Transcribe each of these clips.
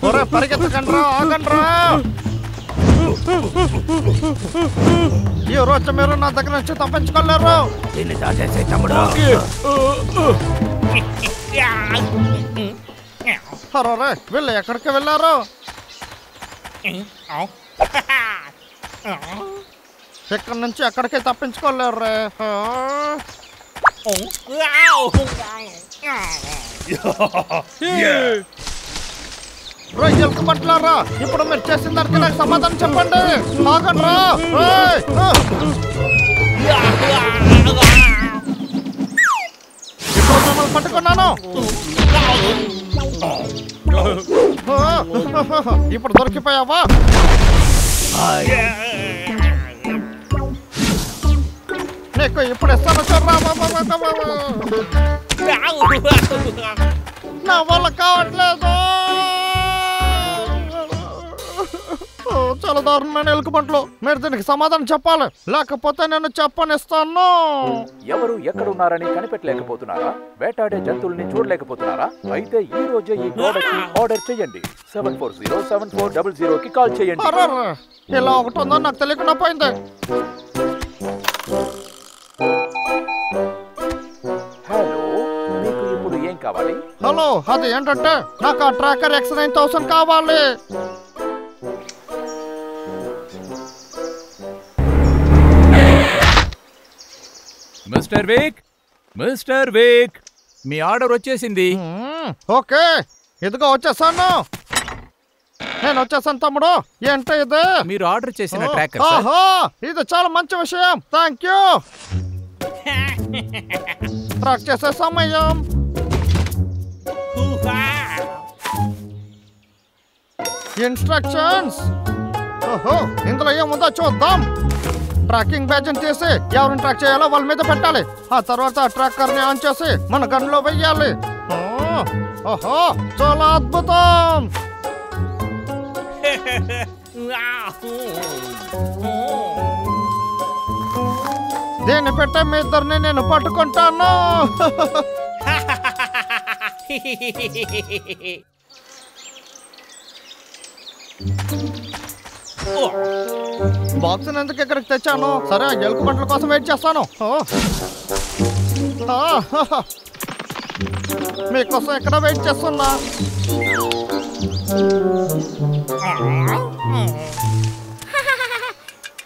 ఒరే పరిగెత్తకండ్రా, ఆగండ్రా. ఈ రోజు మీరు నా దగ్గర నుంచి తప్పించుకోలేరు. దీన్ని దాటేసే తమ్ముడు. అరే వీళ్ళు ఎక్కడికి వెళ్ళారు? ఇక్కడి నుంచి ఎక్కడికి తప్పించుకోలేరు రే. రొయ్యలకు పట్లారా, ఇప్పుడు మీరు చేసిన దానికి నాకు సమాధానం చెప్పండి. ఆగండ్రా. ఇప్పుడు మిమ్మల్ని పట్టుకున్నాను. ఇప్పుడు దొరికిపోయావా? నీకు ఇప్పుడు ఇస్తాను చూడరా. నా వల్ల కావట్లేదు. చాలా దారుణమైన ఎలుకబంట్లు. మీరు దీనికి సమాధానం చెప్పాలి, లేకపోతే నేను చెప్పనిస్తాను. ఎవరు ఎక్కడ ఉన్నారని కనిపెట్టలేకపోతున్నారా? వేటాడే జంతువుల్ని చూడలేకపోతున్నారా? అయితే ఈ రోజే ఈ ప్రోడక్ట్ ఆర్డర్ చేయండి. 74074000కి కాల్ చేయండి. ఇలా ఒకటి ఉందో నాకు తెలియకుండా పోయింది. హలో, మీకు ఇప్పుడు ఏం కావాలి? హలో, అది ఏంటంటే నాకు ఆ ట్రాకర్ X9000 కావాలి. మిస్టర్ విక్, మీ ఆర్డర్ వచ్చేసింది. ఓకే, ఇదిగో వచ్చేసాను. నేను వచ్చేసాను తమ్ముడు. ఏంటి ఇది? మీరు ఆర్డర్ చేసిన ట్రాకర్. ఆహా, ఇది చాలా మంచి విషయం. Thank you. ట్రాక్ చేసే సమయం. ఇన్స్ట్రక్షన్స్. ఓహో, ఇందులో ఏముందో చూద్దాం. ట్రాకింగ్ బ్యాడ్జ్ తీసి ఎవరిని ట్రాక్ చేయాలో వాళ్ళ మీద పెట్టాలి. ఆ తర్వాత ట్రాకర్ ని ఆన్ చేసి మన గన్లో వెయ్యాలి. ఓహో, చాలా అద్భుతం. దీన్ని పెట్టే మీ ఇద్దరిని నేను పట్టుకుంటాను. బాక్స్ ఎందుకు ఇక్కడికి తెచ్చాను? సరే, ఎలుకబంట్ల కోసం వెయిట్ చేస్తాను. మీకోసం ఎక్కడ వెయిట్ చేస్తున్నా.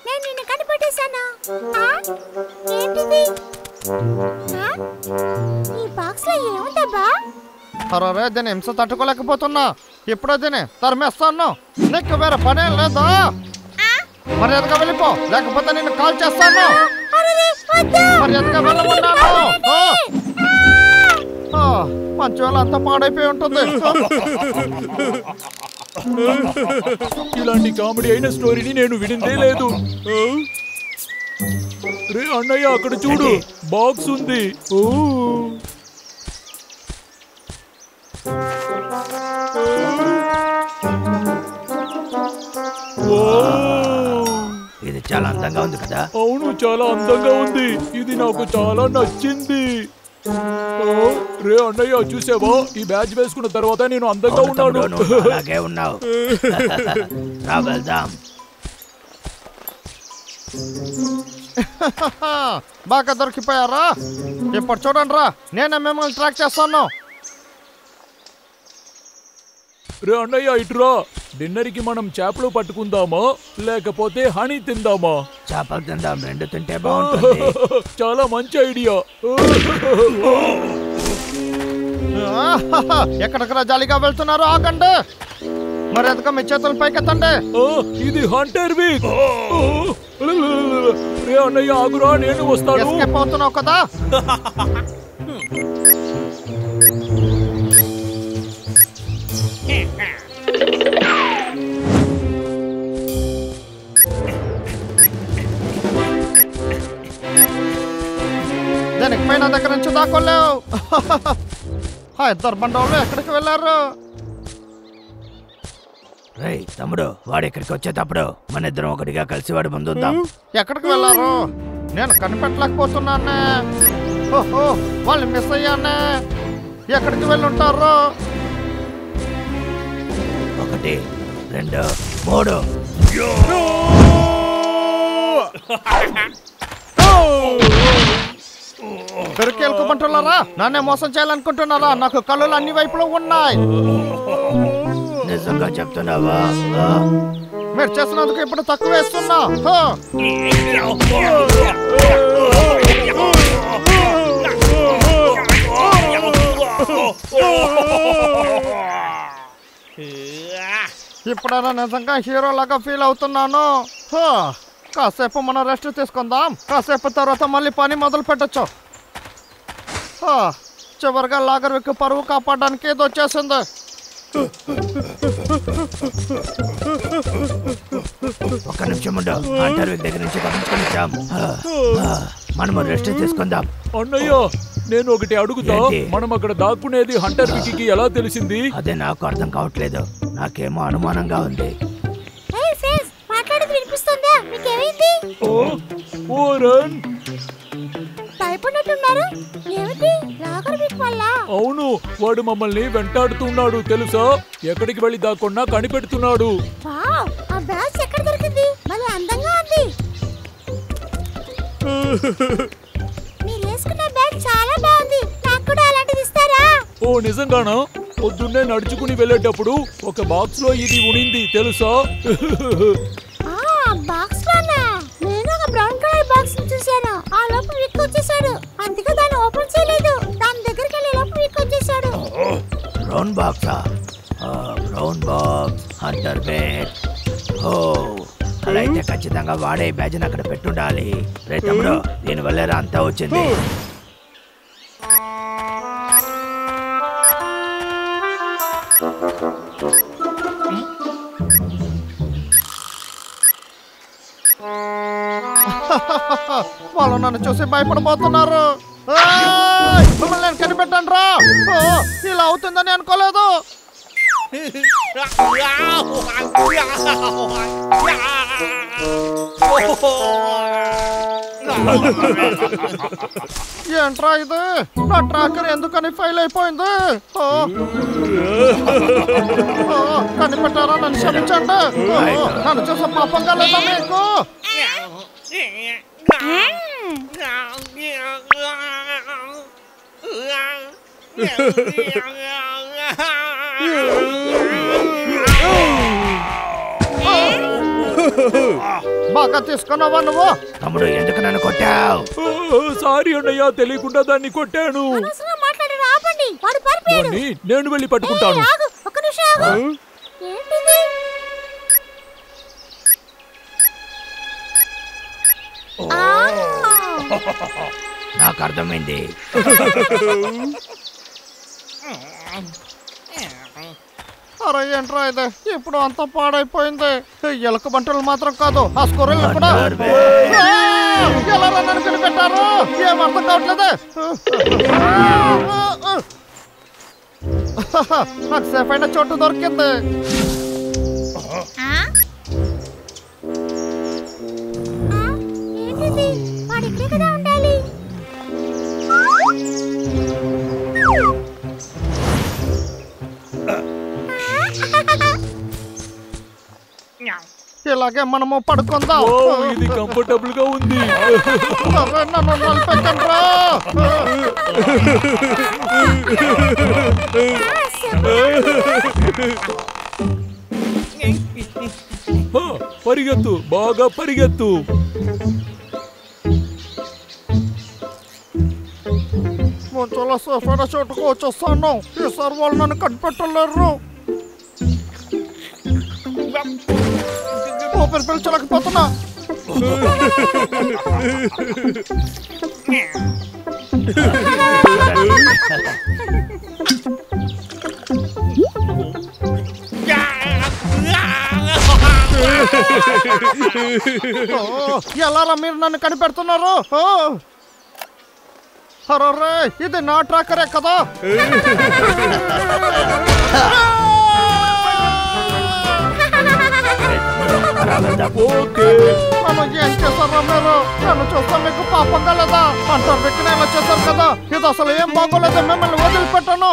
నేను నిన్ను కనిపెట్టేశాను. ఏంటిది? ఈ బాక్స్ లో ఏముందబ్బా? అరే, దీని హింస తట్టుకోలేకపోతున్నా. ఇప్పుడే దీన్ని తరిమేస్తాను. నీకు వేరే పనే లేదా? మర్యాదగా వెళ్ళిపో, లేకపోతే నేను కాల్ చేస్తాను. మర్యాదగా వెళ్ళమన్నాను. మంచి వేళ అంతా పాడైపోయి ఉంటుంది. ఇలాంటి కామెడీ అయిన స్టోరీని నేను వినిందే లేదు. రే అన్నయ్య, అక్కడ చూడు, బాక్స్ ఉంది. ఇది చాలా అందంగా ఉంది కదా? అవును, చాలా అందంగా ఉంది. ఇది నాకు చాలా నచ్చింది. రే అన్నయ్య, చూసావా? ఈ బ్యాచ్ వేసుకున్న తర్వాత నేను అందంగా ఉన్నాను. అలాగే ఉన్నావు. రా వెళ్దాం. బాగా దొరికిపోయారా? ఇప్పుడు చూడండి రా, నేనే మిమ్మల్ని ట్రాక్ చేస్తాను. రే అన్నయ్య, ఇటురా. డిన్నర్ కి మనం చేపలు పట్టుకుందామా, లేకపోతే హనీ తిందామా? చేపలు తిందాం, రెండు తింటే బాగుంటుంది. చాలా మంచి ఐడియా. ఎక్కడికి జాలీగా వెళ్తున్నారు? ఆగండి. మరి ఎదుక మీ చేతులు పైకెత్తండి. ఇది హంటర్ వీక్. రే అన్నయ్య, ఆగురా, నేను వస్తాను. ఎస్కేప్ అవుతున్నావు కదా? దానికి పైన దగ్గర నుంచి దాకోలేవు. ఇద్దరు బండోళ్ళు ఎక్కడికి వెళ్ళారు? రేయ్ తమ్ముడు, వాడు ఇక్కడికి వచ్చేటప్పుడు మన ఇద్దరం ఒకటిగా కలిసి వాడు ముందుందాం. ఎక్కడికి వెళ్ళారు? నేను కనిపెట్టలేకపోతున్నానే. ఓహో, వాళ్ళు మిస్ అయ్యానే. ఎక్కడికి వెళ్ళి ఉంటారు? ఒక 1 2 3 దొరికేలుకోమంటున్నారా? నన్నే మోసం చేయాలనుకుంటున్నారా? నాకు కళ్ళు అన్ని వైపులో ఉన్నాయి. నిజంగా చెప్తున్నావా? మీరు చేసినందుకు ఇప్పుడు తక్కువ వేస్తున్నా. ఇప్పుడైనా నిజంగా హీరో లాగా ఫీల్ అవుతున్నాను. కాసేపు మనం రెస్ట్ తీసుకుందాం. కాసేపు తర్వాత మళ్ళీ పని మొదలు పెట్టచ్చు. చివరిగా లాగర్ విక్ పరువు కాపాడడానికి ఏదో వచ్చేసింది. ఒక్క నిమిషం ఉండు. హంటర్ విక్ దగ్గర నుంచి తప్పించుకొని వచ్చాం. మనము రెస్ట్ తీసుకుందాం. అన్నయ్య, నేను ఒకటి అడుగుతా. మనం అక్కడ దాక్కునేది హంటర్ విక్కీకి ఎలా తెలిసింది? అదే నాకు అర్థం కావట్లేదు. నాకేమో అనుమానంగా ఉంది. మాట్లాడేది వినిపిస్తుందా? మీకేమైంది? ఓరన్, భయపడినట్టున్నారు. ఏమిటి? లాగర్ విక్ వల్ల? అవును, వాడు మమ్మల్ని వెంటాడుతున్నాడు తెలుసా? ఎక్కడికి వెళ్ళి దాక్కున్నా కనిపెడుతున్నాడు. వావ్, ఆ బ్యాగ్ ఎక్కడ దొరికింది? భలే అందంగా ఉంది. మీరు వేసుకున్న బ్యాగ్ చాలా బాగుంది. నాకు కూడా అలాంటిది ఇస్తారా? ఓ నిజంగానా? పొద్దున్నే నడుచుకుని వెళ్ళేటప్పుడు ఒక బాక్స్ లో ఇది ఉనింది తెలుసా? బాక్స్ లోనా? నేను ఒక బ్రౌన్ కలర్ బాక్స్ చూశాను. ఆ లోపు విక్ వచ్చేసాడు. అందుకే దాన్ని ఓపెన్ చేయలేదు. దాని దగ్గరికి వెళ్ళే లోపు విక్ వచ్చేసాడు. బ్రౌన్ బాక్సా? బ్రౌన్ బాక్స్ హంటర్ విక్. ఓ, అలా అయితే ఖచ్చితంగా వాడే బ్యాజ్ని అక్కడ పెట్టుండాలి. రే తమ్ముడు, దీనివల్లేరా అంతా వచ్చింది. వాళ్ళు నన్ను చూసి భయపడిపోతున్నారు. మిమ్మల్ని నేను కనిపెట్టాను రా. ఇలా అవుతుందని అనుకోలేదు. ఏంట్రా ఇది? నా ట్రాకర్ ఎందుకని ఫెయిల్ అయిపోయింది? కనిపెట్టారా? నన్ను క్షమించండి. నన్ను చూసే పాపంగా లేదా మీకు? బాగా తీసుకున్నావా నువ్వు? తమ్ముడు, ఎందుకు నన్ను కొట్టావు? సారీ అన్నయ్య, తెలియకుండా దాన్ని కొట్టాను. నేను వెళ్ళి పట్టుకుంటాను. నాకు అర్థమైంది. అరే ఏంట్రా ఇది? ఇప్పుడు అంతా పాడైపోయింది. ఎలక బంటలు మాత్రం కాదు, ఆ స్కొర్రెలు కూడా. ఎలా నన్ను కనిపెట్టారు? ఏం అర్థం కావట్లేదు. నాకు సేఫ్ అయిన చోటు దొరికింది. ఇలాగే మనము పడుకుందాం. ఇది కంఫర్టబుల్ గా ఉంది. నన్ను నలిపెట్టండ్రా. పరిగెత్తు, బాగా పరిగెత్తు. చాలా సేఫ్ అయిన చోటుకు వచ్చేస్తాను. ఈసారి వాళ్ళు నన్ను కనిపెట్టలేరు. ఊపిరి పీల్చలేకపోతున్నా. ఎలారా మీరు నన్ను కనిపెడుతున్నారు? అరే, ఇది నా ట్రాకరే కదా. నన్ను ఏం చేశారా మీరు? నన్ను చూస్తా మీకు పాపంగా లేదా? అంటారు వ్యక్తిని వచ్చేసారు కదా. ఇది అసలు ఏం బాగోలేదు. మిమ్మల్ని వదిలిపెట్టాను.